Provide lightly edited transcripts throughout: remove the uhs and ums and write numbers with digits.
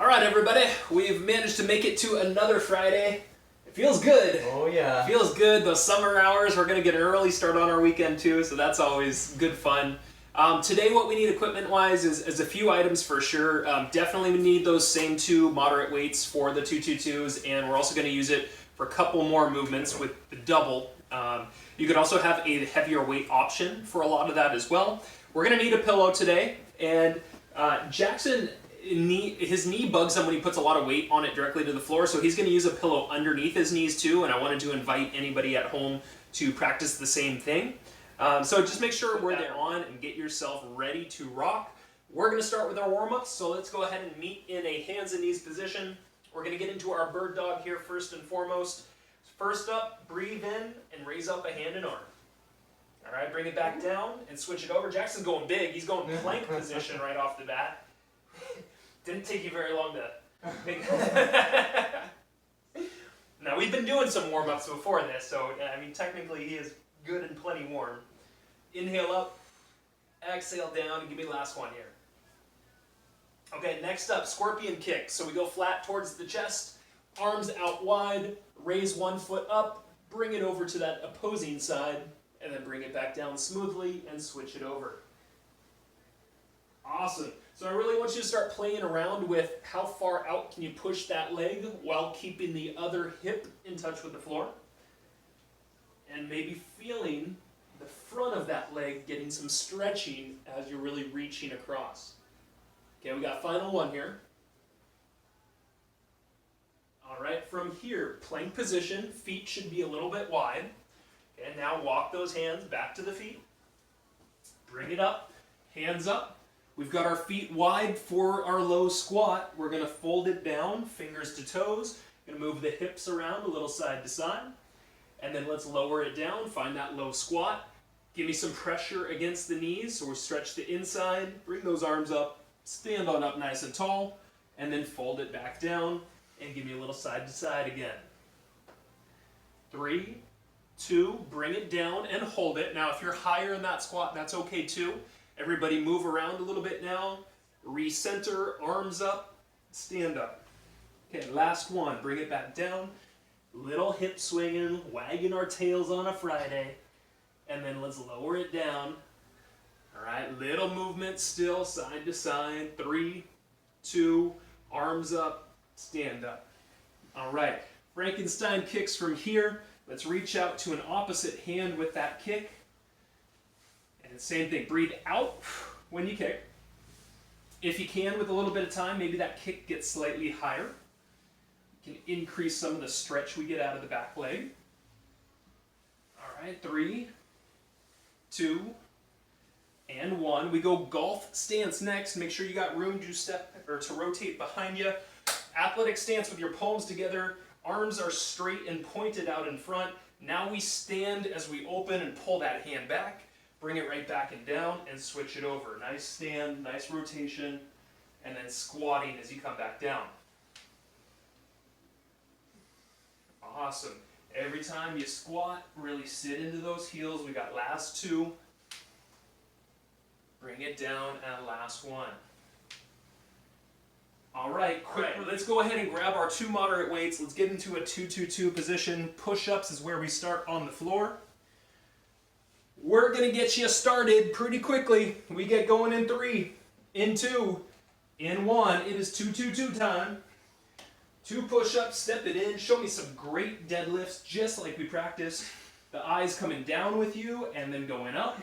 All right, everybody, we've managed to make it to another Friday. It feels good. Oh yeah. It feels good. Those summer hours, we're gonna get an early start on our weekend too, so that's always good fun. Today what we need equipment-wise is a few items for sure. Definitely we need those same two moderate weights for the 222s, and we're also gonna use it for a couple more movements with the double. You could also have a heavier weight option for a lot of that as well. We're gonna need a pillow today, and Jackson, his knee bugs him when he puts a lot of weight on it directly to the floor, so he's going to use a pillow underneath his knees too, and I wanted to invite anybody at home to practice the same thing. So just make sure we're there on and get yourself ready to rock. We're going to start with our warm-ups, so let's go ahead and meet in a hands and knees position. We're going to get into our bird dog here first and foremost. First up, breathe in and raise up a hand and arm. All right, bring it back down and switch it over. Jackson's going big. He's going plank position right off the bat. Didn't take you very long to make Now, we've been doing some warm-ups before this, so, I mean, technically he is good and plenty warm. Inhale up, exhale down, and give me the last one here. Okay, next up, scorpion kick. So we go flat towards the chest, arms out wide, raise one foot up, bring it over to that opposing side, and then bring it back down smoothly and switch it over. Awesome. So I really want you to start playing around with how far out can you push that leg while keeping the other hip in touch with the floor. And maybe feeling the front of that leg getting some stretching as you're really reaching across. Okay, we got final one here. All right, from here, plank position, feet should be a little bit wide. And now walk those hands back to the feet. Bring it up, hands up. We've got our feet wide for our low squat. We're going to fold it down, fingers to toes. Going to move the hips around a little side to side. And then let's lower it down, find that low squat. Give me some pressure against the knees, so we stretch the inside. Bring those arms up, stand on up nice and tall, and then fold it back down, and give me a little side to side again. 3, 2, bring it down and hold it. Now, if you're higher in that squat, that's okay too. Everybody move around a little bit now. Recenter, arms up, stand up. Okay, last one. Bring it back down. Little hip swinging, wagging our tails on a Friday. And then let's lower it down. All right, little movement still, side to side. 3, 2, arms up, stand up. All right, Frankenstein kicks from here. Let's reach out to an opposite hand with that kick. And same thing, breathe out when you kick. If you can, with a little bit of time, maybe that kick gets slightly higher. You can increase some of the stretch we get out of the back leg. All right, 3, 2, and 1. We go golf stance next. Make sure you got room to step or to rotate behind you. Athletic stance with your palms together. Arms are straight and pointed out in front. Now we stand as we open and pull that hand back. Bring it right back and down and switch it over. Nice stand, nice rotation, and then squatting as you come back down. Awesome. Every time you squat, really sit into those heels. We got last 2. Bring it down and last 1. All right, let's go ahead and grab our 2 moderate weights. Let's get into a 2-2-2 position. Push-ups is where we start on the floor. We're going to get you started pretty quickly. We get going in 3, in 2, in 1. It is 2-2-2 time. 2 push-ups, step it in. Show me some great deadlifts, just like we practiced. The eyes coming down with you and then going up.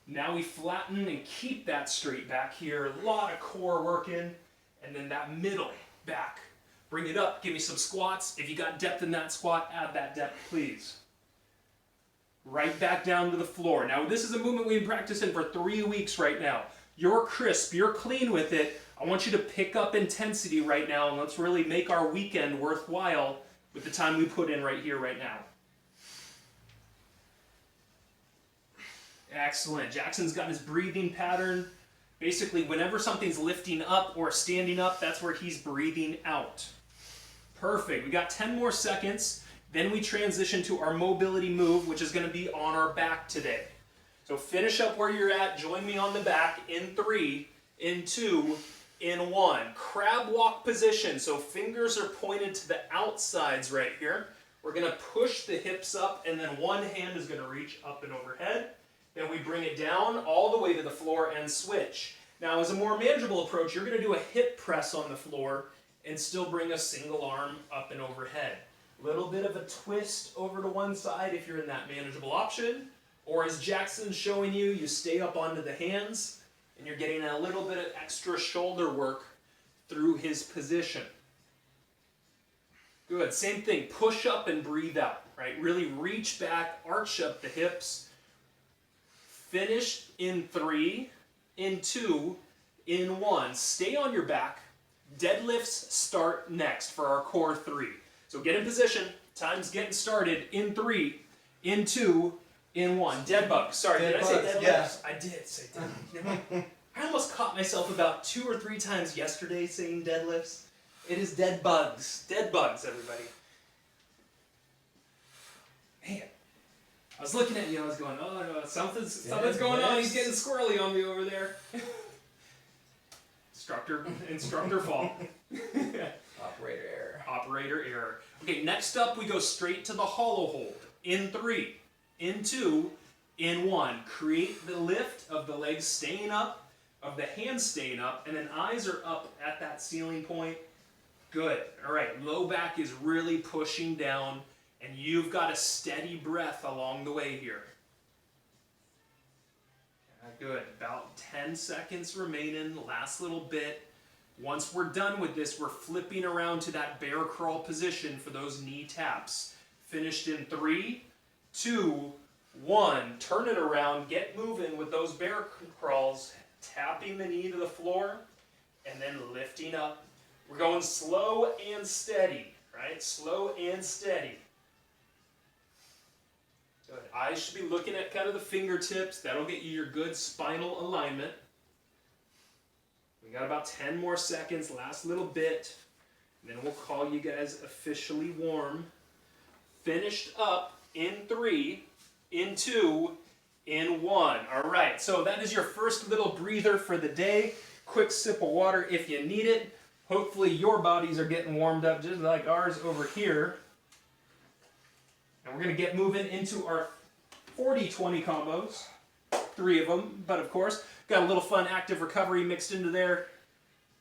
Now we flatten and keep that straight back here. A lot of core working. And then that middle back. Bring it up. Give me some squats. If you got depth in that squat, add that depth, please. Right back down to the floor. Now, this is a movement we've been practicing for 3 weeks right now. You're crisp. You're clean with it. I want you to pick up intensity right now, and let's really make our weekend worthwhile with the time we put in right here, right now. Excellent. Jackson's got his breathing pattern. Basically, whenever something's lifting up or standing up, that's where he's breathing out. Perfect. We got 10 more seconds. Then we transition to our mobility move, which is going to be on our back today. So finish up where you're at. Join me on the back in 3, in 2, in 1. Crab walk position, so fingers are pointed to the outsides right here. We're going to push the hips up, and then one hand is going to reach up and overhead. Then we bring it down all the way to the floor and switch. Now, as a more manageable approach, you're going to do a hip press on the floor and still bring a single arm up and overhead. A little bit of a twist over to one side if you're in that manageable option. Or as Jackson's showing you, you stay up onto the hands and you're getting a little bit of extra shoulder work through his position. Good, same thing, push up and breathe out, right? Really reach back, arch up the hips. Finish in 3, in 2, in 1. Stay on your back. Deadlifts start next for our core 3. So get in position, time's getting started, in 3, in 2, in 1. Deadbugs. Sorry, did I say deadlifts? Yes. I did say deadlifts. I almost caught myself about 2 or 3 times yesterday saying deadlifts. It is deadbugs. Deadbugs, everybody. Man, I was looking at you, I was going, oh no, something's going on. He's getting squirrely on me over there. Instructor fault. Operator error. Operator error. Okay, next up we go straight to the hollow hold. In 3, in 2, in 1. Create the lift of the legs staying up, of the hands staying up, and then eyes are up at that ceiling point. Good. All right, low back is really pushing down, and you've got a steady breath along the way here. Good. About 10 seconds remaining, last little bit. Once we're done with this, we're flipping around to that bear crawl position for those knee taps. Finished in 3, 2, 1. Turn it around, get moving with those bear crawls, tapping the knee to the floor, and then lifting up. We're going slow and steady, right? Slow and steady. Good. Eyes should be looking at kind of the fingertips. That'll get you your good spinal alignment. We got about 10 more seconds, last little bit. And then we'll call you guys officially warm. Finished up in 3, in 2, in 1. All right, so that is your first little breather for the day. Quick sip of water if you need it. Hopefully your bodies are getting warmed up just like ours over here. And we're going to get moving into our 40-20 combos. 3 of them, but of course, got a little fun active recovery mixed into there.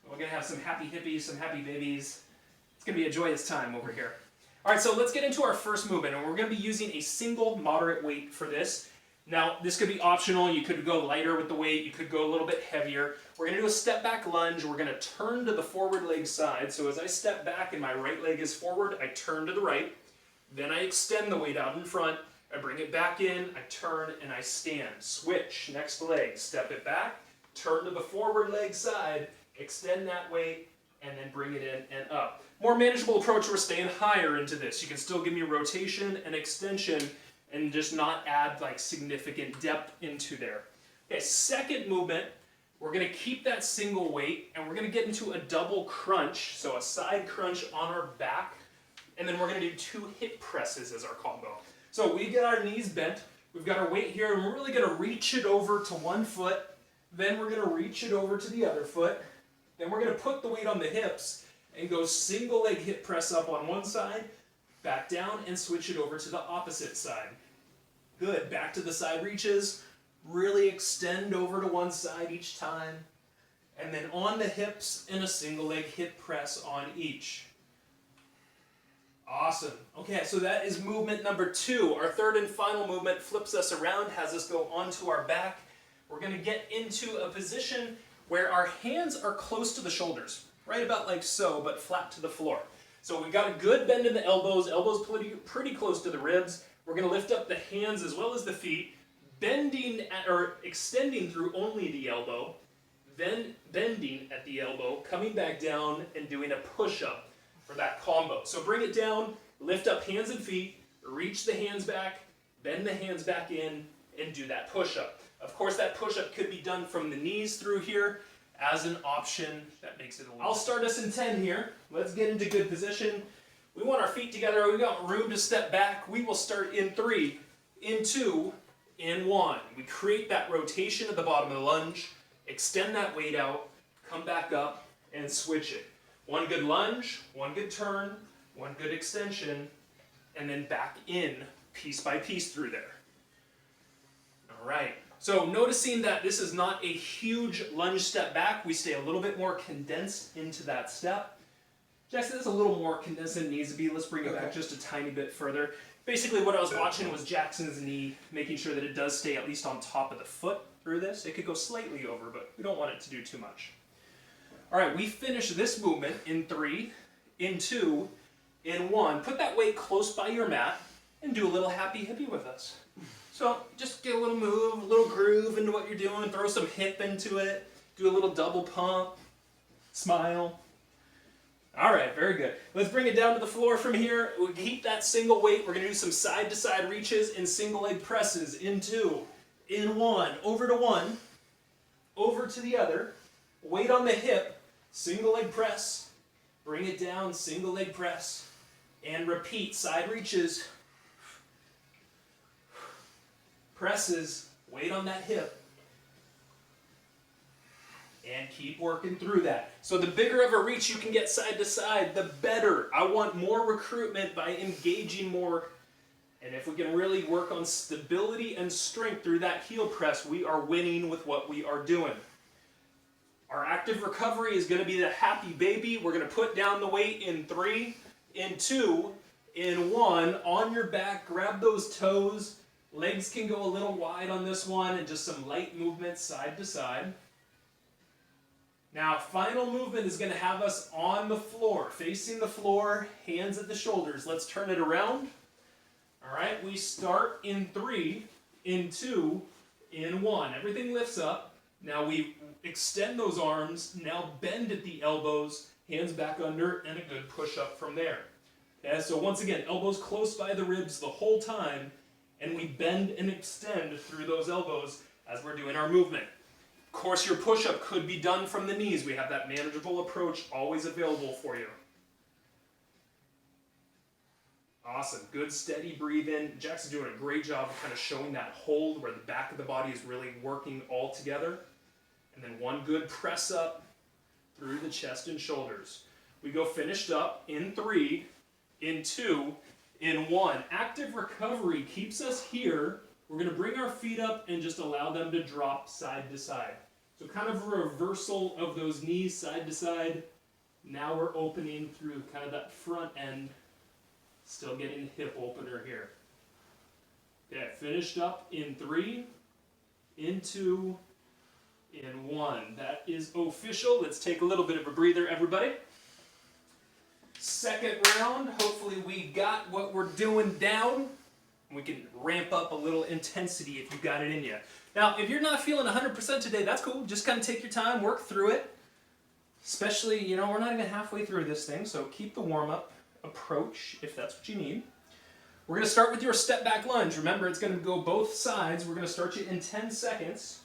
We're going to have some happy hippies, some happy babies. It's going to be a joyous time over here. All right, so let's get into our first movement, and we're going to be using a single moderate weight for this. Now, this could be optional. You could go lighter with the weight. You could go a little bit heavier. We're going to do a step back lunge. We're going to turn to the forward leg side. So as I step back and my right leg is forward, I turn to the right. Then I extend the weight out in front. I bring it back in. I turn and I stand. Switch. Next leg. Step it back. Turn to the forward leg side. Extend that weight and then bring it in and up. More manageable approach, we're staying higher into this. You can still give me rotation and extension and just not add like significant depth into there. Okay, second movement, we're going to keep that single weight and we're going to get into a double crunch, so a side crunch on our back, and then we're going to do 2 hip presses as our combo. So we get our knees bent, we've got our weight here, and we're really going to reach it over to one foot, then we're going to reach it over to the other foot, then we're going to put the weight on the hips and go single leg hip press up on one side, back down, and switch it over to the opposite side. Good, back to the side reaches, really extend over to one side each time, and then on the hips in a single leg hip press on each. Awesome. Okay, so that is movement number 2. Our third and final movement flips us around, has us go onto our back. We're going to get into a position where our hands are close to the shoulders, right about like so, but flat to the floor. So we've got a good bend in the elbows, pretty close to the ribs. We're going to lift up the hands as well as the feet, bending or extending through only the elbow, then bending at the elbow, coming back down and doing a push-up for that combo. So bring it down, lift up hands and feet, reach the hands back, bend the hands back in, and do that push-up. Of course, that push-up could be done from the knees through here as an option. That makes it a little... I'll start us in 10 here. Let's get into good position. We want our feet together. We've got room to step back. We will start in 3, in 2, in 1. We create that rotation at the bottom of the lunge, extend that weight out, come back up, and switch it. One good lunge, one good turn, one good extension, and then back in piece by piece through there. All right. So noticing that this is not a huge lunge step back, we stay a little bit more condensed into that step. Jackson, that's a little more condensed than it needs to be. Let's bring it back just a tiny bit further. Basically what I was watching was Jackson's knee, making sure that it does stay at least on top of the foot through this. It could go slightly over, but we don't want it to do too much. All right, we finish this movement in 3, in 2, in 1. Put that weight close by your mat and do a little happy hippie with us. So just get a little move, a little groove into what you're doing, throw some hip into it, do a little double pump, smile. All right, very good. Let's bring it down to the floor from here. We'll keep that single weight. We're gonna do some side-to-side reaches and single leg presses in 2, in 1, over to 1, over to the other, weight on the hip, single leg press, bring it down, single leg press, and repeat, side reaches, presses, weight on that hip, and keep working through that. So the bigger of a reach you can get side to side, the better. I want more recruitment by engaging more. And if we can really work on stability and strength through that heel press, we are winning with what we are doing. Our active recovery is going to be the happy baby. We're going to put down the weight in 3, in 2, in 1, on your back, grab those toes. Legs can go a little wide on this one, and just some light movement side to side. Now, final movement is going to have us on the floor, facing the floor, hands at the shoulders. Let's turn it around. All right, we start in 3, in 2, in 1. Everything lifts up. Now we extend those arms, now bend at the elbows, hands back under, and a good push up from there. Okay, so once again, elbows close by the ribs the whole time, and we bend and extend through those elbows as we're doing our movement. Of course, your push-up could be done from the knees. We have that manageable approach always available for you. Awesome. Good, steady breathe in. Jackson's doing a great job of kind of showing that hold where the back of the body is really working all together. And then one good press up through the chest and shoulders. We go finished up in 3, in 2, in 1. Active recovery keeps us here. We're going to bring our feet up and just allow them to drop side to side. So kind of a reversal of those knees side to side. Now we're opening through kind of that front end. Still getting hip opener here. Okay, finished up in 3, in 2, in 1. That is official. Let's take a little bit of a breather, everybody. Second round. Hopefully we got what we're doing down. We can ramp up a little intensity if you got it in you. Now, if you're not feeling 100% today, that's cool. Just kind of take your time, work through it. Especially, you know, we're not even halfway through this thing, so keep the warm-up approach if that's what you need. We're going to start with your step back lunge. Remember, it's going to go both sides. We're going to start you in 10 seconds.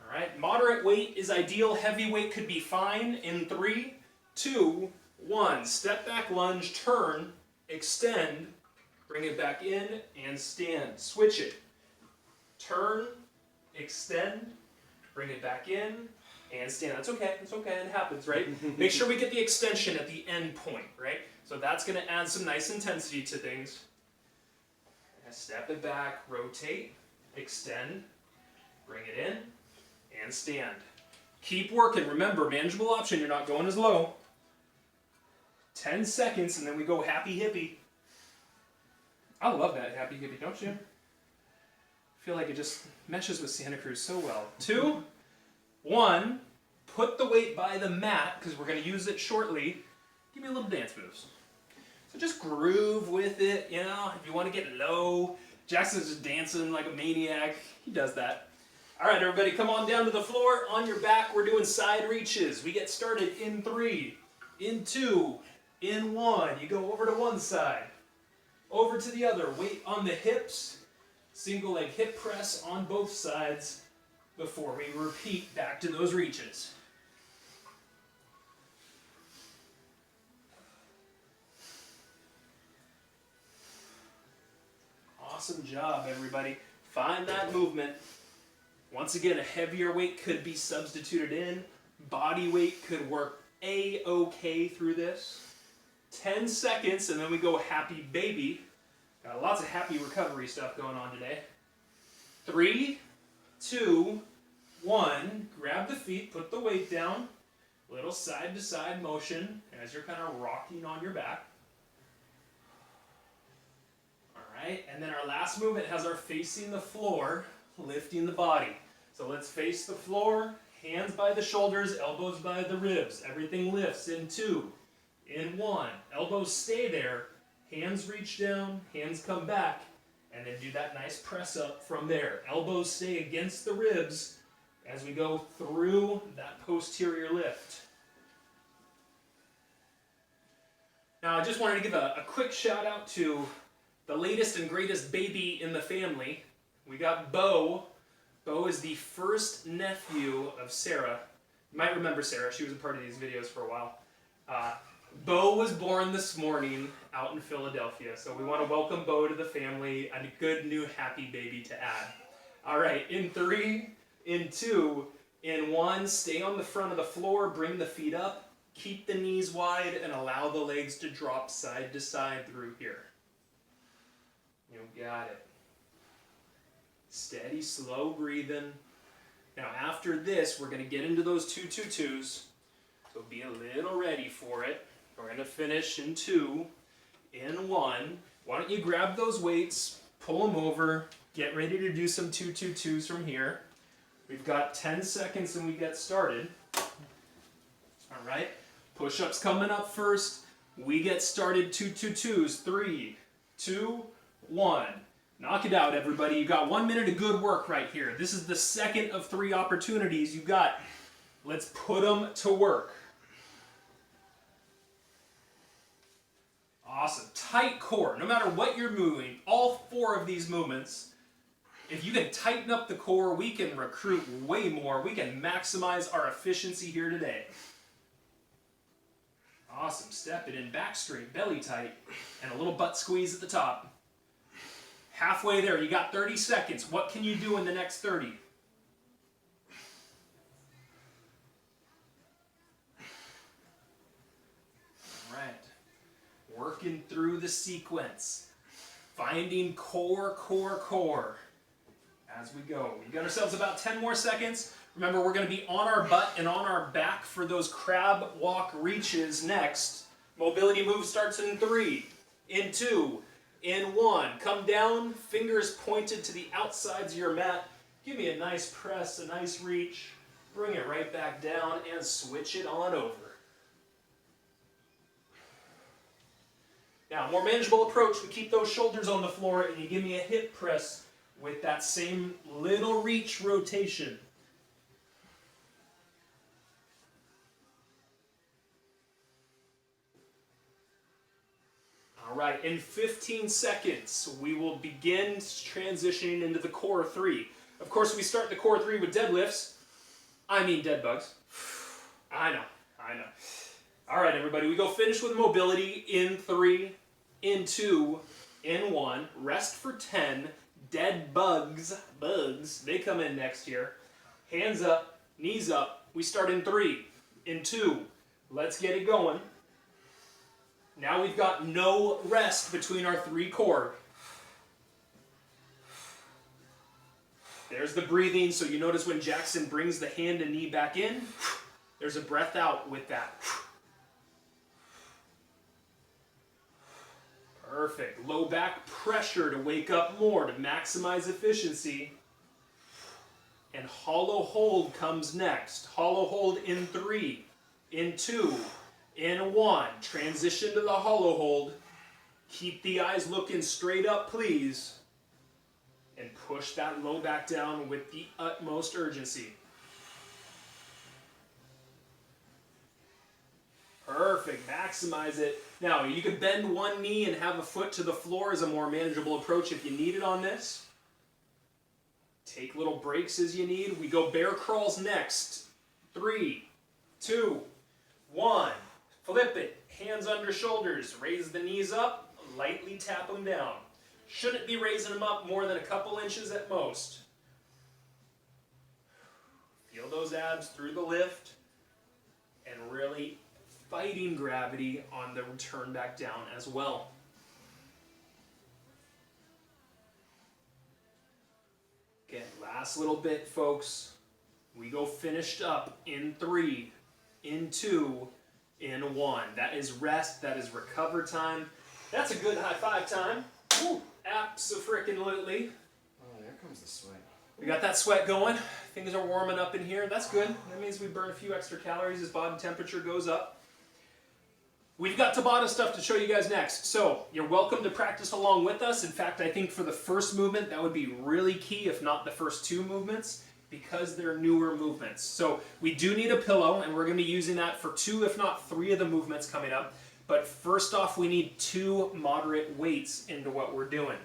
All right, moderate weight is ideal. Heavy weight could be fine. In 3, 2, 1. Step back lunge, turn, extend, bring it back in, and stand. Switch it. Turn, extend, bring it back in, and stand. That's okay. It's okay. It happens, right? Make sure we get the extension at the end point, right? So that's going to add some nice intensity to things. Step it back, rotate, extend, bring it in, and stand. Keep working. Remember, manageable option. You're not going as low. 10 seconds, and then we go happy hippie. I love that happy hippie, don't you? I feel like it just meshes with Santa Cruz so well. 2, 1, put the weight by the mat, because we're going to use it shortly. Give me a little dance moves. So just groove with it, you know, if you want to get low. Jackson's just dancing like a maniac. He does that. All right, everybody, come on down to the floor. On your back, we're doing side reaches. We get started in 3, in 2, in 1. You go over to one side, over to the other. Weight on the hips. Single leg hip press on both sides before we repeat back to those reaches. Awesome job, everybody. Find that movement. Once again, a heavier weight could be substituted in. Body weight could work A-okay through this. 10 seconds, and then we go happy baby. Got lots of happy recovery stuff going on today. 3, 2, 1. Grab the feet, put the weight down. Little side to side motion as you're kind of rocking on your back. Alright, and then our last movement has our facing the floor, lifting the body. So let's face the floor, hands by the shoulders, elbows by the ribs. Everything lifts in 2, in 1. Elbows stay there, hands reach down, hands come back, and then do that nice press up from there. Elbows stay against the ribs as we go through that posterior lift. Now I just wanted to give a quick shout out to the latest and greatest baby in the family. We got Bo. Bo is the first nephew of Sarah. You might remember Sarah, she was a part of these videos for a while. Bo was born this morning out in Philadelphia, so we want to welcome Bo to the family and a good new happy baby to add. Alright, in 3, in 2, in 1, stay on the front of the floor, bring the feet up, keep the knees wide, and allow the legs to drop side to side through here. You got it. Steady, slow breathing. Now after this, we're going to get into those 2-2-2s, so be a little ready for it. We're going to finish in 2, in 1. Why don't you grab those weights, pull them over, get ready to do some 2-2-2s from here. We've got 10 seconds and we get started. Alright, push-ups coming up first. We get started 2-2-2s. 3, 2, 1. Knock it out, everybody. You got 1 minute of good work right here. This is the second of 3 opportunities you got. Let's put them to work. Awesome. Tight core. No matter what you're moving, all 4 of these movements, if you can tighten up the core, we can recruit way more. We can maximize our efficiency here today. Awesome. Step it in back straight, belly tight, and a little butt squeeze at the top. Halfway there. You got 30 seconds. What can you do in the next 30? Working through the sequence. Finding core, core, core. As we go. We got ourselves about 10 more seconds. Remember, we're going to be on our butt and on our back for those crab walk reaches next. Mobility move starts in 3, in 2, in 1. Come down, fingers pointed to the outsides of your mat. Give me a nice press, a nice reach. Bring it right back down and switch it on over. Now, more manageable approach, we keep those shoulders on the floor and you give me a hip press with that same little reach rotation. All right, in 15 seconds, we will begin transitioning into the core 3. Of course, we start the core 3 with deadlifts. I mean Deadbugs. I know. All right, everybody, we go finish with mobility in 3, in 2, in 1. Rest for 10. Deadbugs, bugs, they come in next year. Hands up, knees up. We start in 3, in 2. Let's get it going. Now we've got no rest between our 3 core. There's the breathing, so you notice when Jackson brings the hand and knee back in, there's a breath out with that. Perfect. Low back pressure to wake up more, to maximize efficiency. And hollow hold comes next. Hollow hold in 3, in 2, in 1. Transition to the hollow hold. Keep the eyes looking straight up, please. And push that low back down with the utmost urgency. Perfect. Maximize it. Now, you can bend one knee and have a foot to the floor as a more manageable approach if you need it on this. Take little breaks as you need. We go bear crawls next. 3, 2, 1. Flip it. Hands under shoulders. Raise the knees up. Lightly tap them down. Shouldn't be raising them up more than a couple inches at most. Feel those abs through the lift. and really fighting gravity on the return back down as well. Okay, last little bit, folks. We go finished up in 3, in 2, in 1. That is rest, that is recover time. That's a good high five time. Woo, abso-frickin-lutely. Oh, there comes the sweat. We got that sweat going. Things are warming up in here. That's good. That means we burn a few extra calories as body temperature goes up. We've got Tabata stuff to show you guys next. So you're welcome to practice along with us. In fact, I think for the first movement, that would be really key, if not the first 2 movements, because they're newer movements. So we do need a pillow, and we're going to be using that for 2, if not 3 of the movements coming up. But first off, we need 2 moderate weights into what we're doing.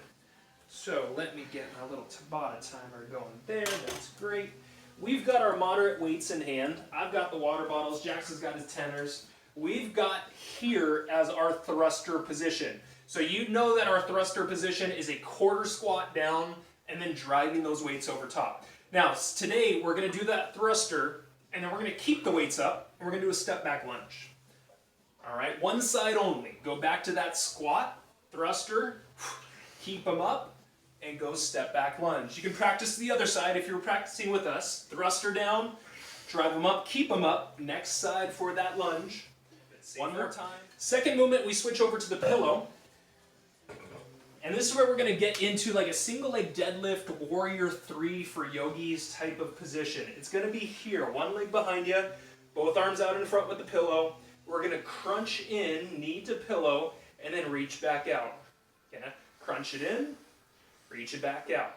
So let me get my little Tabata timer going there. That's great. We've got our moderate weights in hand. I've got the water bottles. Jackson's got his tenors. We've got here as our thruster position. So you know that our thruster position is a quarter squat down and then driving those weights over top. Now, today we're going to do that thruster, and then we're going to keep the weights up, and we're going to do a step back lunge. All right, one side only. Go back to that squat, thruster, keep them up, and go step back lunge. You can practice the other side if you're practicing with us. Thruster down, drive them up, keep them up. Next side for that lunge. One more time. Second movement, we switch over to the pillow. And this is where we're going to get into like a single leg deadlift, warrior 3 for yogis type of position. It's going to be here, one leg behind you, both arms out in front with the pillow. We're going to crunch in, knee to pillow, and then reach back out. Okay? Crunch it in, reach it back out.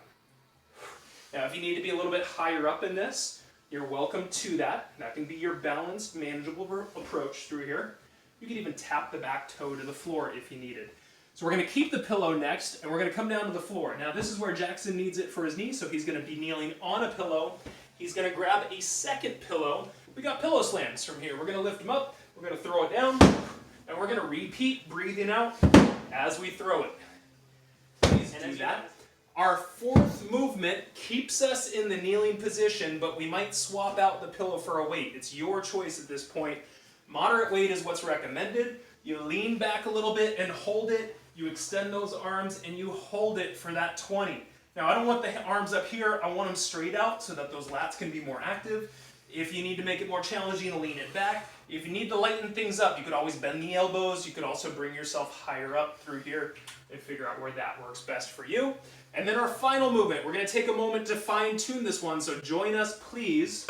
Now, if you need to be a little bit higher up in this, you're welcome to that. That can be your balanced, manageable approach through here. You can even tap the back toe to the floor if you needed. So we're going to keep the pillow next, and we're going to come down to the floor. Now, this is where Jackson needs it for his knee, so he's going to be kneeling on a pillow. He's going to grab a second pillow. We got pillow slams from here. We're going to lift them up, we're going to throw it down, and we're going to repeat breathing out as we throw it. Please do that. Our 4th movement keeps us in the kneeling position, but we might swap out the pillow for a weight. It's your choice at this point. Moderate weight is what's recommended. You lean back a little bit and hold it. You extend those arms and you hold it for that 20. Now, I don't want the arms up here. I want them straight out so that those lats can be more active. If you need to make it more challenging, lean it back. If you need to lighten things up, you could always bend the elbows. You could also bring yourself higher up through here and figure out where that works best for you. And then our final movement. We're going to take a moment to fine-tune this one, so join us, please.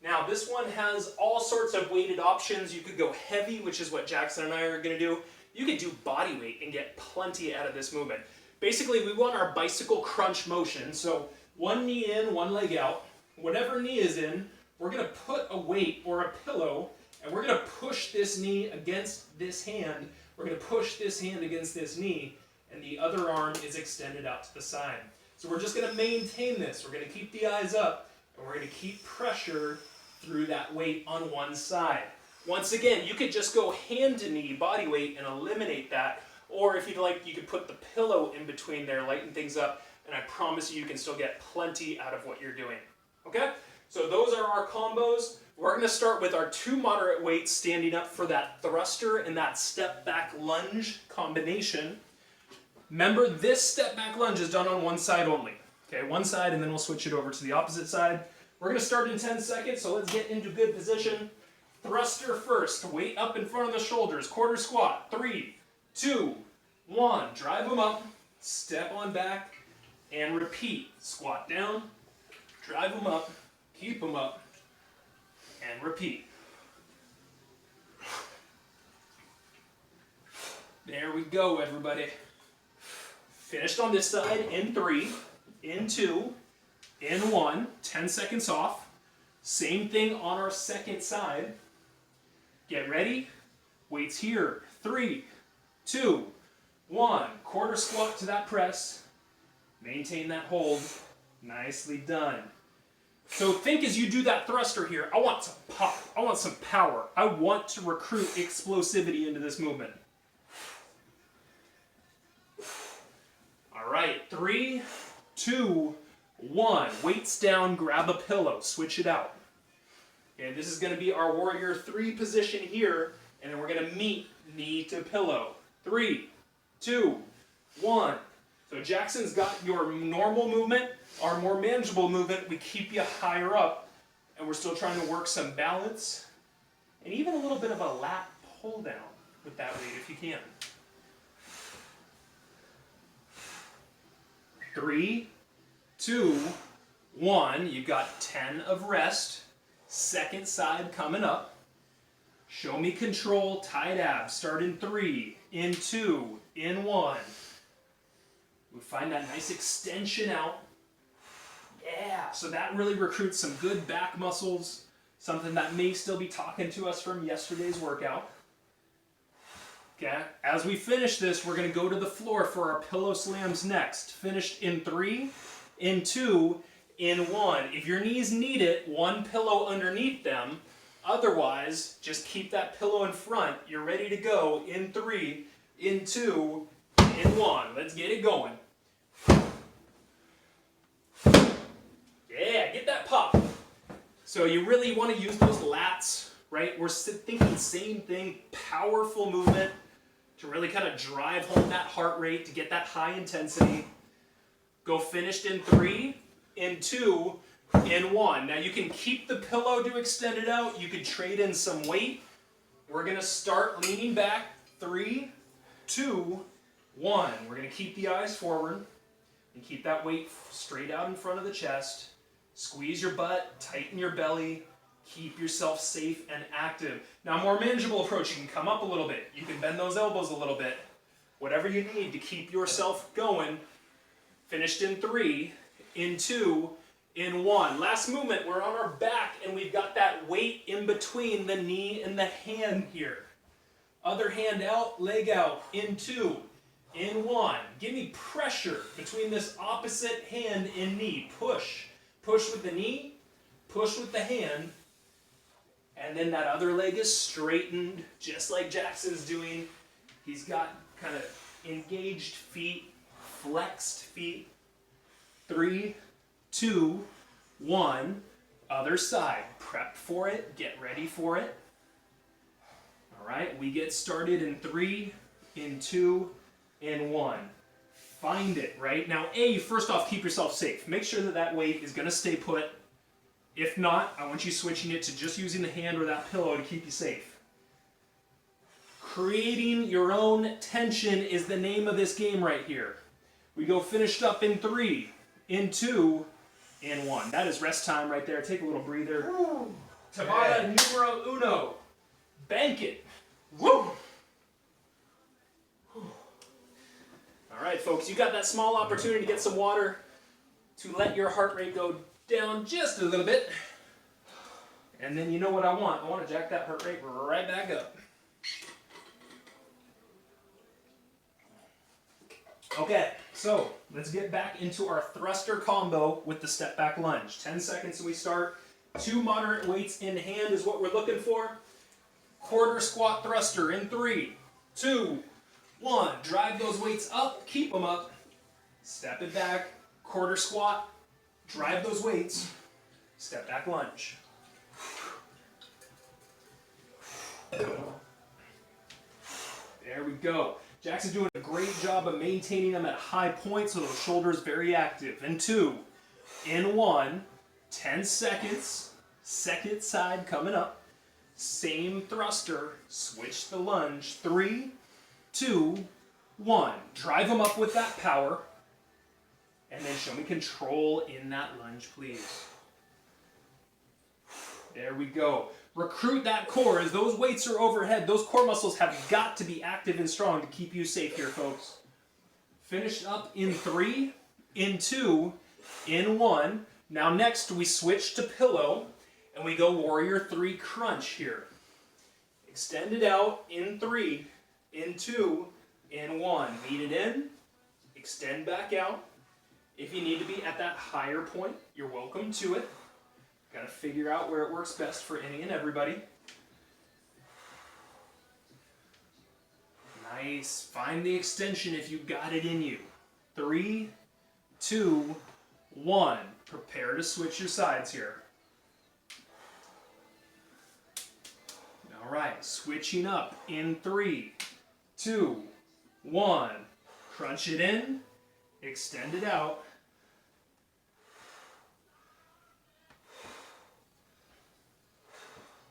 Now, this one has all sorts of weighted options. You could go heavy, which is what Jackson and I are going to do. You could do body weight and get plenty out of this movement. Basically, we want our bicycle crunch motion. So one knee in, one leg out. Whatever knee is in, we're going to put a weight or a pillow, and we're going to push this knee against this hand. We're going to push this hand against this knee, and the other arm is extended out to the side. So we're just going to maintain this. We're going to keep the eyes up, and we're going to keep pressure through that weight on one side. Once again, you could just go hand to knee body weight and eliminate that, or if you'd like, you could put the pillow in between there, lighten things up, and I promise you can still get plenty out of what you're doing. Okay? So those are our combos. We're going to start with our 2 moderate weights standing up for that thruster and that step back lunge combination. Remember, this step back lunge is done on one side only. Okay, one side, and then we'll switch it over to the opposite side. We're going to start in 10 seconds, so let's get into good position. Thruster first, weight up in front of the shoulders, quarter squat. 3, 2, 1. Drive them up, step on back, and repeat. Squat down, drive them up, keep them up, and repeat. There we go, everybody. Finished on this side in 3, in 2, in 1, 10 seconds off. Same thing on our second side. Get ready. Weights here. 3, 2, 1. Quarter squat to that press. Maintain that hold. Nicely done. So think as you do that thruster here, I want some pop. I want some power. I want to recruit explosivity into this movement. All right, 3, 2, 1. Weights down, grab a pillow, switch it out. Okay, this is going to be our warrior 3 position here, and then we're going to meet knee to pillow. 3, 2, 1. So Jackson's got your normal movement. Our more manageable movement, we keep you higher up, and we're still trying to work some balance, and even a little bit of a lat pull down with that weight if you can. 3, 2, 1. You've got 10 of rest. Second side coming up. Show me control, tight abs. Start in 3, in 2, in 1. We find that nice extension out. Yeah, so that really recruits some good back muscles, something that may still be talking to us from yesterday's workout. Okay, as we finish this, we're going to go to the floor for our pillow slams next. Finished in 3, in 2, in 1. If your knees need it, one pillow underneath them. Otherwise, just keep that pillow in front. You're ready to go in 3, in 2, in 1. Let's get it going. Yeah, get that pop. So you really want to use those lats, right? We're thinking same thing, powerful movement to really kind of drive home that heart rate, to get that high intensity. Go finished in 3, in 2, in 1. Now you can keep the pillow to extend it out. You could trade in some weight. We're going to start leaning back. 3, 2, 1. We're going to keep the eyes forward and keep that weight straight out in front of the chest. Squeeze your butt, tighten your belly, keep yourself safe and active. Now, more manageable approach, you can come up a little bit. You can bend those elbows a little bit. Whatever you need to keep yourself going. Finished in 3, in 2, in 1. Last movement, we're on our back and we've got that weight in between the knee and the hand here. Other hand out, leg out, in 2, in 1. Give me pressure between this opposite hand and knee. Push. Push with the knee, push with the hand, and then that other leg is straightened, just like Jackson's doing. He's got kind of engaged feet, flexed feet. 3, 2, 1. Other side. Prep for it, get ready for it. All right, we get started in 3, in 2, in 1. Find it, right? Now, first off, keep yourself safe. Make sure that that weight is going to stay put. If not, I want you switching it to just using the hand or that pillow to keep you safe. Creating your own tension is the name of this game right here. We go finished up in 3, in 2, in 1. That is rest time right there. Take a little breather. Tabata numero uno. Bank it. Woo! All right, folks, you got that small opportunity to get some water, to let your heart rate go down just a little bit. And then you know what I want. I want to jack that heart rate right back up. Okay, so let's get back into our thruster combo with the step back lunge. 10 seconds and we start. 2 moderate weights in hand is what we're looking for. Quarter squat thruster in 3, 2, 1. Drive those weights up, keep them up. Step it back, quarter squat, drive those weights, step back lunge. There we go. Jackson's doing a great job of maintaining them at high points so those shoulders very active. In 2, in 1, 10 seconds, second side coming up. Same thruster, switch the lunge. 3, 2, 1. Drive them up with that power. And then show me control in that lunge, please. There we go. Recruit that core. As those weights are overhead, those core muscles have got to be active and strong to keep you safe here, folks. Finished up in 3, in 2, in 1. Now next we switch to pillow and we go warrior 3 crunch here. Extend it out in 3, in 2, in 1. Meet it in, extend back out. If you need to be at that higher point, you're welcome to it. Got to figure out where it works best for any and everybody. Nice. Find the extension if you got it in you. 3, 2, 1. Prepare to switch your sides here. All right, switching up in 3, 2, 1. Crunch it in, extend it out.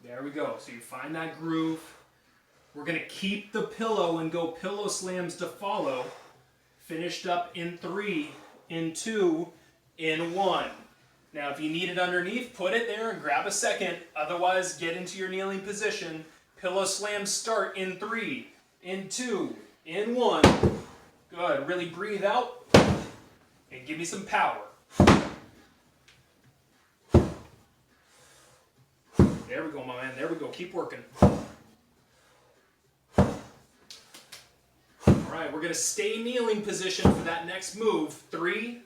There we go. So you find that groove. We're going to keep the pillow and go pillow slams to follow. Finished up in 3, in 2, in 1. Now if you need it underneath, put it there and grab a second. Otherwise, get into your kneeling position. Pillow slams start in 3, in 2, in 1. Good. Really breathe out and give me some power. There we go, my man. There we go. Keep working. All right, we're going to stay kneeling position for that next move. 3,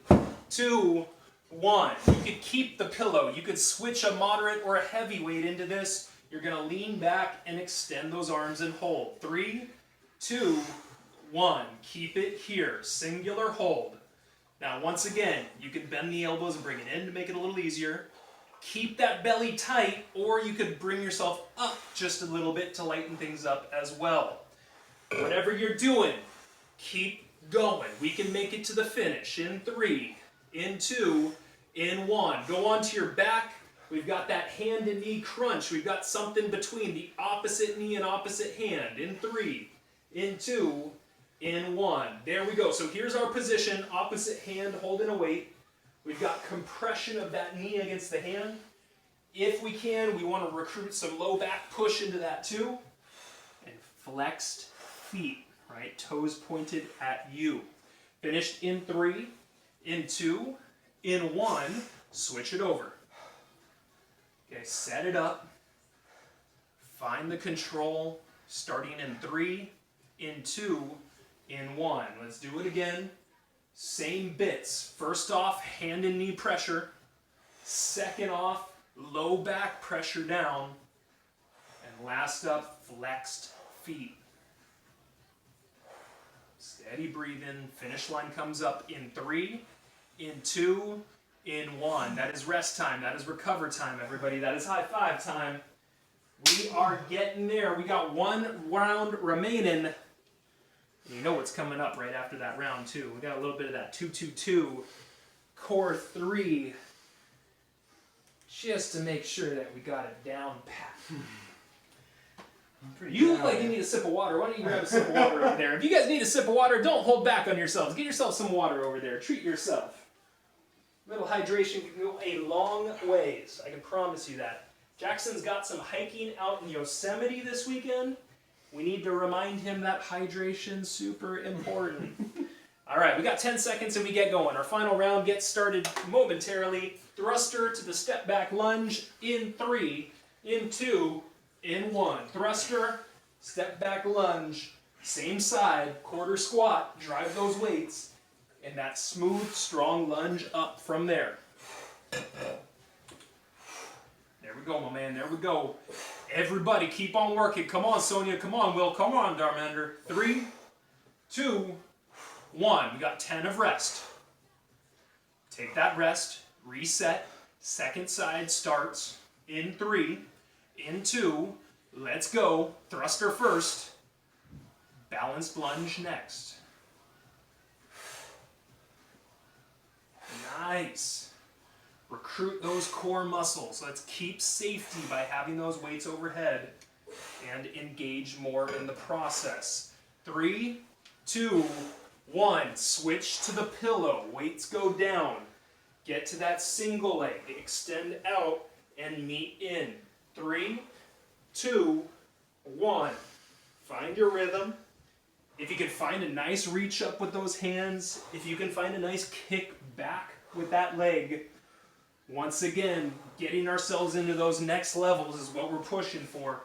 2, 1. You could keep the pillow. You could switch a moderate or a heavy weight into this. You're going to lean back and extend those arms and hold. 3, 2, 1. Keep it here. Singular hold. Now, once again, you can bend the elbows and bring it in to make it a little easier. Keep that belly tight, or you could bring yourself up just a little bit to lighten things up as well. Whatever you're doing, keep going. We can make it to the finish in 3, in 2, in 1. Go onto your back. We've got that hand and knee crunch. We've got something between the opposite knee and opposite hand. In 3, in 2, in 1. There we go. So here's our position. Opposite hand holding a weight. We've got compression of that knee against the hand. If we can, we want to recruit some low back push into that too. And flexed feet, right? Toes pointed at you. Finished in 3, in 2, in 1. Switch it over. Okay, set it up. Find the control, starting in 3, in 2, in 1. Let's do it again. Same bits. First off, hand and knee pressure. Second off, low back pressure down. And last up, flexed feet. Steady breathing. Finish line comes up in 3, in 2, in 1. That is rest time. That is recover time, everybody. That is high five time. We are getting there. We got 1 round remaining. You know what's coming up right after that round, too. We got a little bit of that 2-2-2, core 3, just to make sure that we got it down pat. You look like you need a sip of water. Why don't you grab a sip of water over there? If you guys need a sip of water, don't hold back on yourselves. Get yourself some water over there. Treat yourself. A little hydration can go a long ways. I can promise you that. Jackson's got some hiking out in Yosemite this weekend. We need to remind him that hydration's super important. All right, we got 10 seconds and we get going. Our final round gets started momentarily. Thruster to the step back lunge in 3, in 2, in 1. Thruster, step back lunge, same side, quarter squat, drive those weights, and that smooth, strong lunge up from there. There we go, my man, there we go. Everybody keep on working. Come on, Sonia. Come on, Will. Come on, Darmander. 3, 2, 1. We got 10 of rest. Take that rest. Reset. Second side starts in 3, in 2. Let's go. Thruster first. Balanced lunge next. Nice. Recruit those core muscles. Let's keep safety by having those weights overhead and engage more in the process. 3, 2, 1. Switch to the pillow. Weights go down. Get to that single leg. Extend out and meet in. 3, 2, 1. Find your rhythm. If you can find a nice reach up with those hands, if you can find a nice kick back with that leg, once again, getting ourselves into those next levels is what we're pushing for.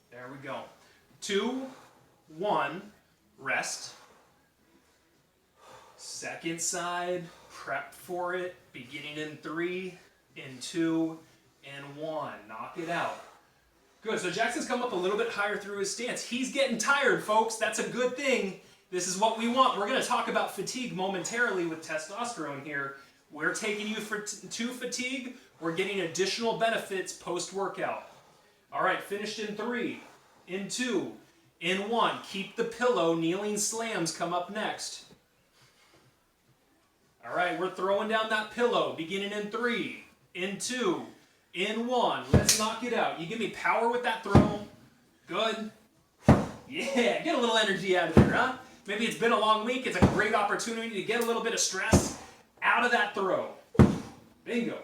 There we go. 2, 1, rest. Second side, prep for it. Beginning in 3, in 2, and 1. Knock it out. Good, so Jackson's come up a little bit higher through his stance. He's getting tired, folks. That's a good thing. This is what we want. We're going to talk about fatigue momentarily with testosterone here. We're taking you to fatigue. We're getting additional benefits post-workout. All right, finished in 3, in 2, in 1. Keep the pillow. Kneeling slams come up next. All right, we're throwing down that pillow, beginning in 3, in 2, in 1. Let's knock it out. You give me power with that throw. Good. Yeah, get a little energy out of there, huh? Maybe it's been a long week. It's a great opportunity to get a little bit of stress out of that throw. Bingo.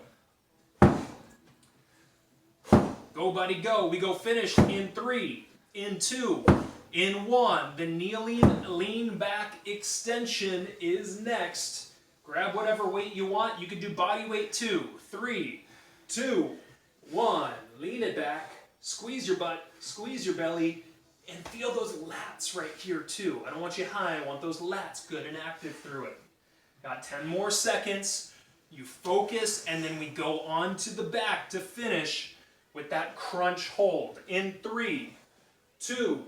Go, buddy, go. We go finish in 3, in 2, in 1. The kneeling lean back extension is next. Grab whatever weight you want. You can do body weight too. 3, 2, 1. Lean it back. Squeeze your butt. Squeeze your belly. And feel those lats right here too. I don't want you high. I want those lats good and active through it. Got 10 more seconds. You focus, and then we go on to the back to finish with that crunch hold. In 3, 2,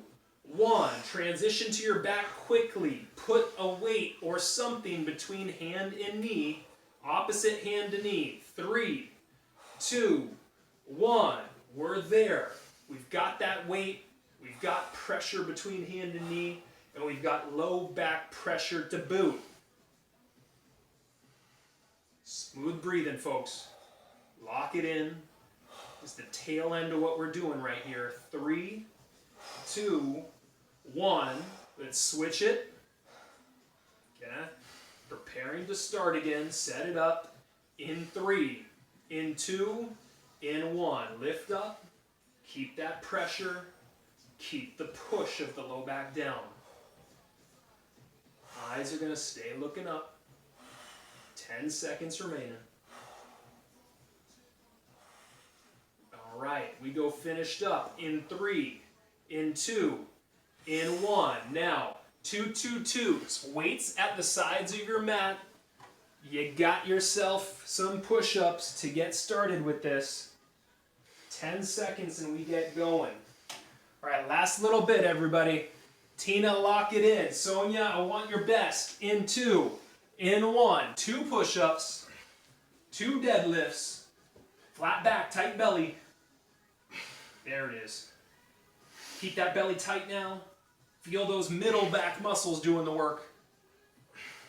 1. Transition to your back quickly. Put a weight or something between hand and knee. Opposite hand to knee. 3, 2, 1. We're there. We've got that weight. We've got pressure between hand and knee. And we've got low back pressure to boot. Smooth breathing, folks. Lock it in. It's the tail end of what we're doing right here. 3, 2, 1. Let's switch it. Okay. Preparing to start again. Set it up. In 3, in 2, in 1. Lift up. Keep that pressure. Keep the push of the low back down. Eyes are going to stay looking up. 10 seconds remaining. All right, we go finished up in 3, in 2, in 1. Now, 2, 2, 2s. Weights at the sides of your mat. You got yourself some push-ups to get started with this. 10 seconds and we get going. All right, last little bit, everybody. Tina, lock it in. Sonia, I want your best. In 2, in 1. 2 push-ups, 2 deadlifts, flat back, tight belly. There it is. Keep that belly tight now. Feel those middle back muscles doing the work.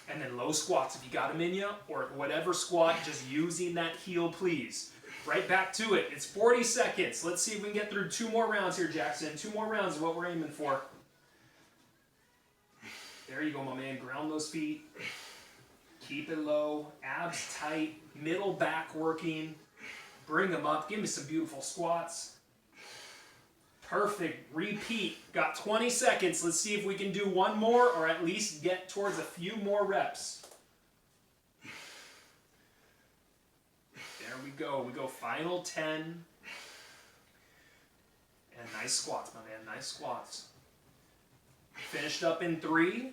And then low squats if you got them in you, or whatever squat, just using that heel, please. Right back to it. It's 40 seconds. Let's see if we can get through 2 more rounds here, Jackson. 2 more rounds is what we're aiming for. There you go, my man. Ground those feet. Keep it low. Abs tight. Middle back working. Bring them up. Give me some beautiful squats. Perfect. Repeat. Got 20 seconds. Let's see if we can do 1 more or at least get towards a few more reps. There we go. We go final 10. And nice squats, my man. Nice squats. Finished up in 3,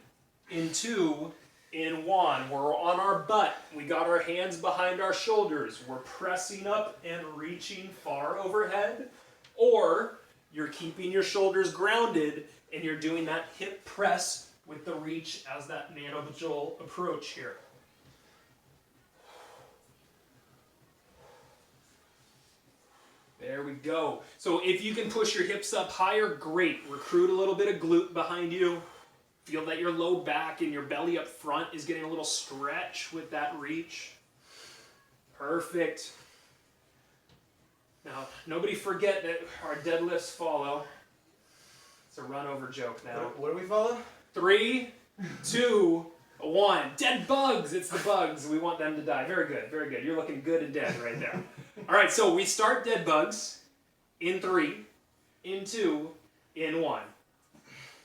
in 2, in 1. We're on our butt. We got our hands behind our shoulders. We're pressing up and reaching far overhead. Or you're keeping your shoulders grounded and you're doing that hip press with the reach as that nano-joule approach here. There we go. So if you can push your hips up higher, great. Recruit a little bit of glute behind you. Feel that your low back and your belly up front is getting a little stretch with that reach. Perfect. Now, nobody forget that our deadlifts follow. It's a run over joke now. What do we follow? 3, 2, 1. Dead bugs. It's the bugs. We want them to die. Very good. Very good. You're looking good and dead right there. All right, so we start dead bugs in 3, in 2, in 1.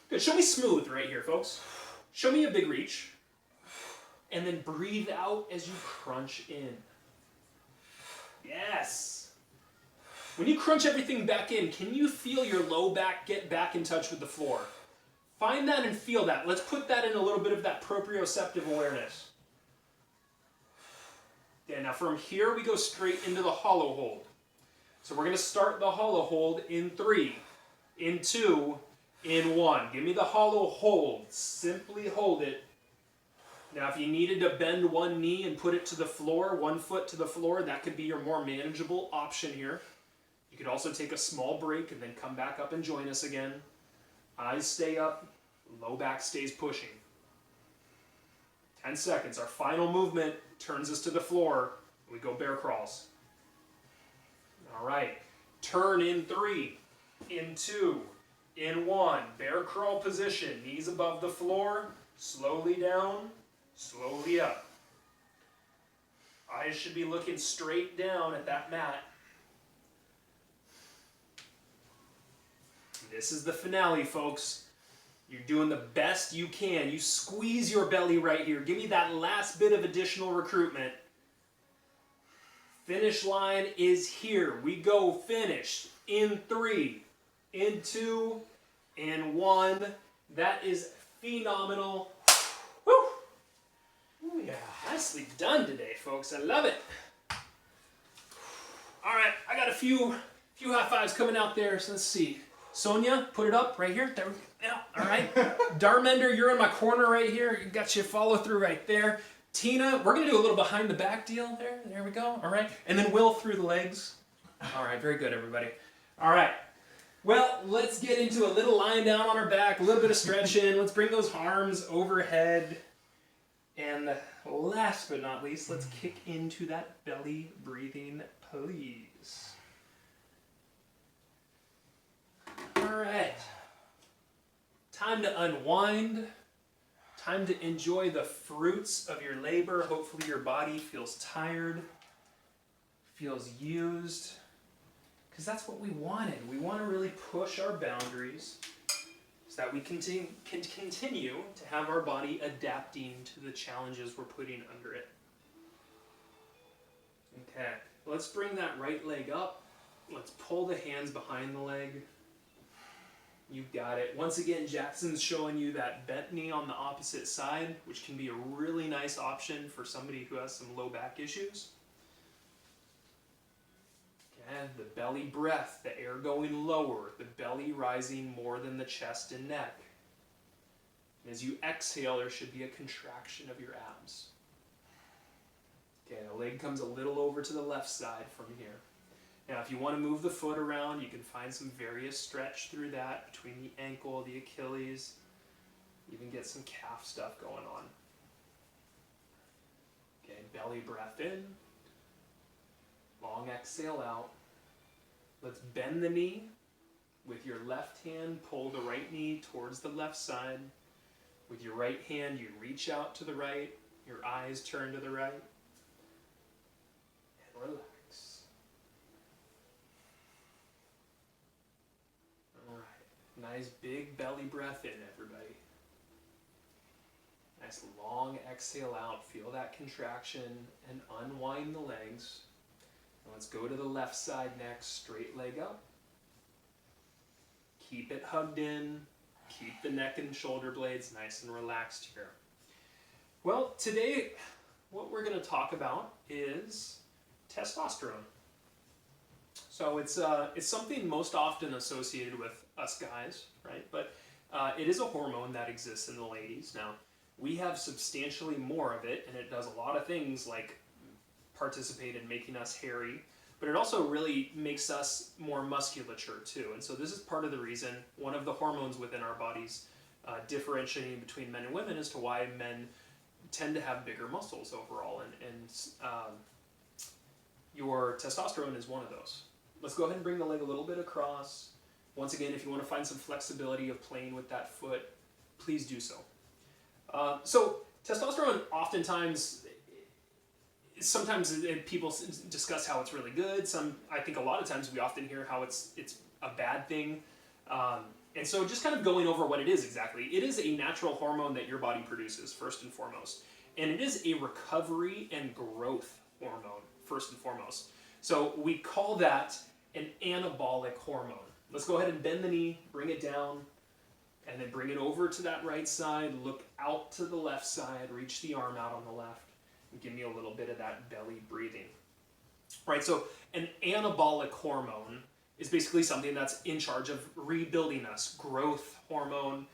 Good. Show me smooth right here, folks. Show me a big reach. And then breathe out as you crunch in. Yes. When you crunch everything back in, can you feel your low back get back in touch with the floor? Find that and feel that. Let's put that in a little bit of that proprioceptive awareness. Yeah, now from here we go straight into the hollow hold. So we're going to start the hollow hold in 3, in 2, in 1. Give me the hollow hold. Simply hold it. Now, if you needed to bend one knee and put it to the floor, 1 foot to the floor, that could be your more manageable option here. You could also take a small break and then come back up and join us again. Eyes stay up, low back stays pushing. 10 seconds. Our final movement turns us to the floor. We go bear crawls. All right. Turn in 3, in 2, in 1. Bear crawl position. Knees above the floor. Slowly down, slowly up. Eyes should be looking straight down at that mat. This is the finale, folks. You're doing the best you can. You squeeze your belly right here. Give me that last bit of additional recruitment. Finish line is here. We go finish in 3, in 2, in 1. That is phenomenal. Woo! Ooh, yeah. Nicely done today, folks. I love it. All right, I got a few high fives coming out there. So let's see. Sonia, put it up right here. There we go. Yeah, all right. Darmender, you're in my corner right here. Got you follow through right there. Tina, we're going to do a little behind the back deal there. There we go. All right. And then Will through the legs. All right. Very good, everybody. All right. Well, let's get into a little lying down on our back, a little bit of stretching. Let's bring those arms overhead. And last but not least, let's kick into that belly breathing, please. All right. Time to unwind. Time to enjoy the fruits of your labor. Hopefully your body feels tired, feels used, because that's what we wanted. We want to really push our boundaries so that we can continue to have our body adapting to the challenges we're putting under it. Okay, let's bring that right leg up. Let's pull the hands behind the leg. You got it. Once again, Jackson's showing you that bent knee on the opposite side, which can be a really nice option for somebody who has some low back issues. And the belly breath, the air going lower, the belly rising more than the chest and neck. And as you exhale, there should be a contraction of your abs. Okay, the leg comes a little over to the left side from here. Now, if you want to move the foot around, you can find some various stretch through that between the ankle, the Achilles, even get some calf stuff going on. Okay, belly breath in, long exhale out. Let's bend the knee. With your left hand, pull the right knee towards the left side. With your right hand, you reach out to the right, your eyes turn to the right, and relax. Nice big belly breath in, everybody. Nice long exhale out. Feel that contraction and unwind the legs. And let's go to the left side next. Straight leg up. Keep it hugged in. Keep the neck and shoulder blades nice and relaxed here. Well, today what we're going to talk about is testosterone. So it's something most often associated with us guys, right? But it is a hormone that exists in the ladies. Now, we have substantially more of it, and it does a lot of things like participate in making us hairy, but it also really makes us more musculature too. And so this is part of the reason, one of the hormones within our bodies differentiating between men and women as to why men tend to have bigger muscles overall, and your testosterone is one of those. Let's go ahead and bring the leg a little bit across. Once again, if you want to find some flexibility of playing with that foot, please do so. So testosterone oftentimes, sometimes people discuss how it's really good. I think a lot of times we often hear how it's a bad thing. And so just kind of going over what it is exactly. It is a natural hormone that your body produces, first and foremost. And it is a recovery and growth hormone, first and foremost. So we call that an anabolic hormone. Let's go ahead and bend the knee, bring it down, and then bring it over to that right side, look out to the left side, reach the arm out on the left, and give me a little bit of that belly breathing. Right, so an anabolic hormone is basically something that's in charge of rebuilding us. Growth hormone,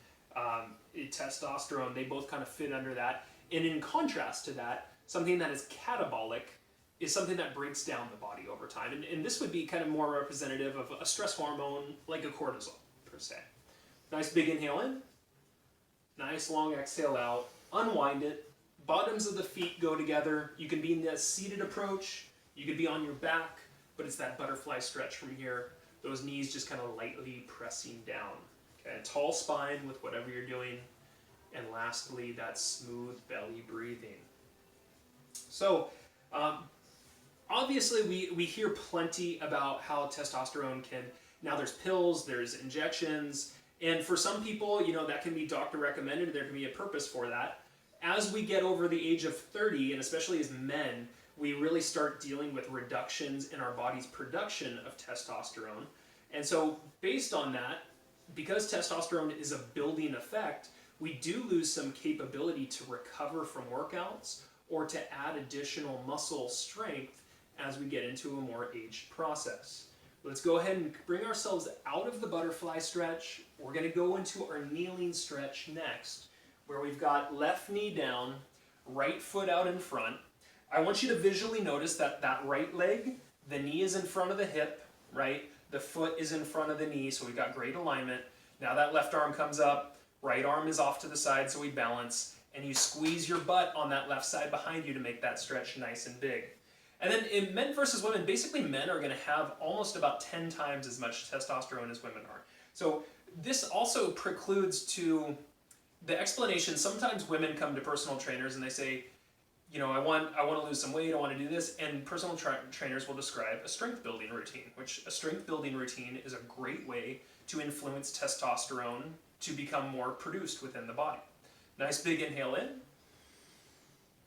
testosterone, they both kind of fit under that. And in contrast to that, something that is catabolic is something that breaks down the body over time. And this would be kind of more representative of a stress hormone like a cortisol, per se. Nice big inhale in. Nice long exhale out. Unwind it. Bottoms of the feet go together. You can be in that seated approach. You could be on your back, but it's that butterfly stretch from here. Those knees just kind of lightly pressing down. Okay, tall spine with whatever you're doing. And lastly, that smooth belly breathing. So, obviously we hear plenty about how testosterone can, now there's pills, there's injections, and for some people, that can be doctor recommended, there can be a purpose for that. As we get over the age of 30, and especially as men, we really start dealing with reductions in our body's production of testosterone. And so based on that, because testosterone is a building effect, we do lose some capability to recover from workouts or to add additional muscle strength as we get into a more aged process. Let's go ahead and bring ourselves out of the butterfly stretch. We're going to go into our kneeling stretch next, where we've got left knee down, right foot out in front. I want you to visually notice that that right leg, the knee is in front of the hip, right? The foot is in front of the knee, so we've got great alignment. Now that left arm comes up, right arm is off to the side so we balance, and you squeeze your butt on that left side behind you to make that stretch nice and big. And then in men versus women, basically men are going to have almost about 10 times as much testosterone as women are. So this also precludes to the explanation. Sometimes women come to personal trainers and they say, I want to lose some weight, I want to do this, and personal trainers will describe a strength building routine, which a strength building routine is a great way to influence testosterone to become more produced within the body. Nice big inhale in.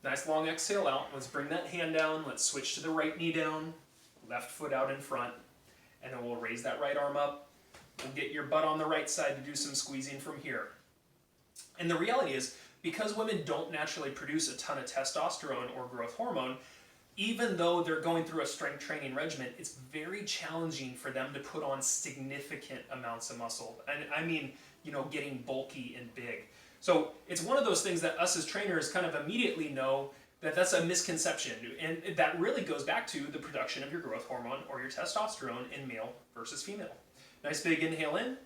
Nice long exhale out. Let's bring that hand down. Let's switch to the right knee down. Left foot out in front. And then we'll raise that right arm up. We'll get your butt on the right side to do some squeezing from here. And the reality is, because women don't naturally produce a ton of testosterone or growth hormone, even though they're going through a strength training regimen, it's very challenging for them to put on significant amounts of muscle. And I mean, getting bulky and big. So it's one of those things that us as trainers kind of immediately know that that's a misconception. And that really goes back to the production of your growth hormone or your testosterone in male versus female. Nice big inhale in.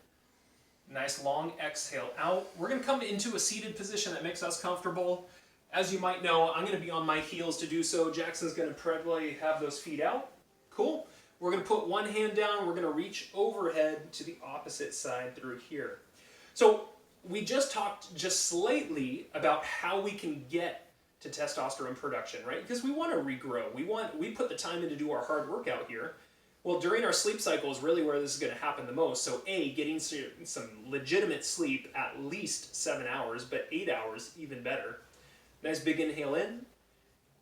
Nice long exhale out. We're going to come into a seated position that makes us comfortable. As you might know, I'm going to be on my heels to do so. Jackson's going to probably have those feet out. Cool. We're going to put one hand down. We're going to reach overhead to the opposite side through here. So we just talked just slightly about how we can get to testosterone production, right? Because we want to regrow. We put the time in to do our hard workout here. Well, during our sleep cycle is really where this is going to happen the most. So getting some legitimate sleep, at least 7 hours, but 8 hours, even better. Nice big inhale in.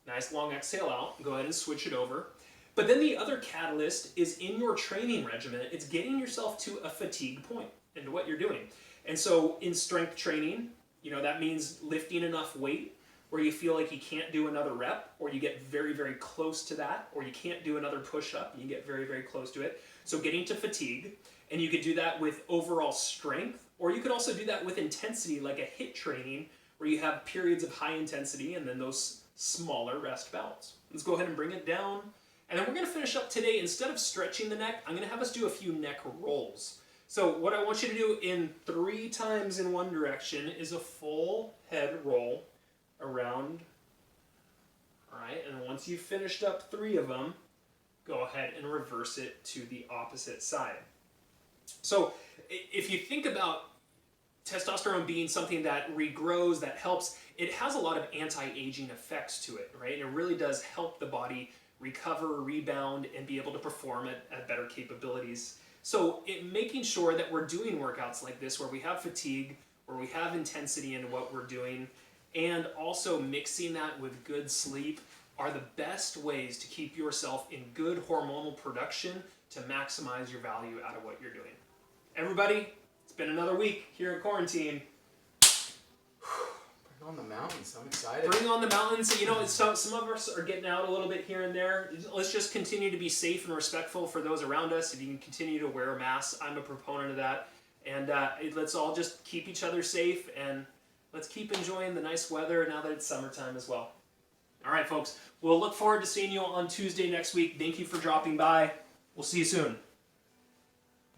Nice long exhale out. Go ahead and switch it over. But then the other catalyst is in your training regimen. It's getting yourself to a fatigue point into what you're doing. And so in strength training, that means lifting enough weight where you feel like you can't do another rep, or you get very, very close to that, or you can't do another push-up, and you get very, very close to it. So getting to fatigue, and you could do that with overall strength, or you could also do that with intensity, like a HIIT training, where you have periods of high intensity and then those smaller rest bouts. Let's go ahead and bring it down. And then we're going to finish up today. Instead of stretching the neck, I'm going to have us do a few neck rolls. So what I want you to do in 3 times in one direction is a full head roll around. All right, and once you've finished up 3 of them, go ahead and reverse it to the opposite side. So if you think about testosterone being something that regrows, that helps, it has a lot of anti-aging effects to it, right? It really does help the body recover, rebound, and be able to perform at better capabilities. So making sure that we're doing workouts like this where we have fatigue, where we have intensity in what we're doing, and also mixing that with good sleep are the best ways to keep yourself in good hormonal production to maximize your value out of what you're doing. Everybody, it's been another week here in quarantine. Bring on the mountains. I'm excited. Bring on the mountains. Some of us are getting out a little bit here and there. Let's just continue to be safe and respectful for those around us. If you can continue to wear masks, I'm a proponent of that. And let's all just keep each other safe and Let's keep enjoying the nice weather now that it's summertime as well. All right, folks. We'll look forward to seeing you on Tuesday next week. Thank you for dropping by. We'll see you soon.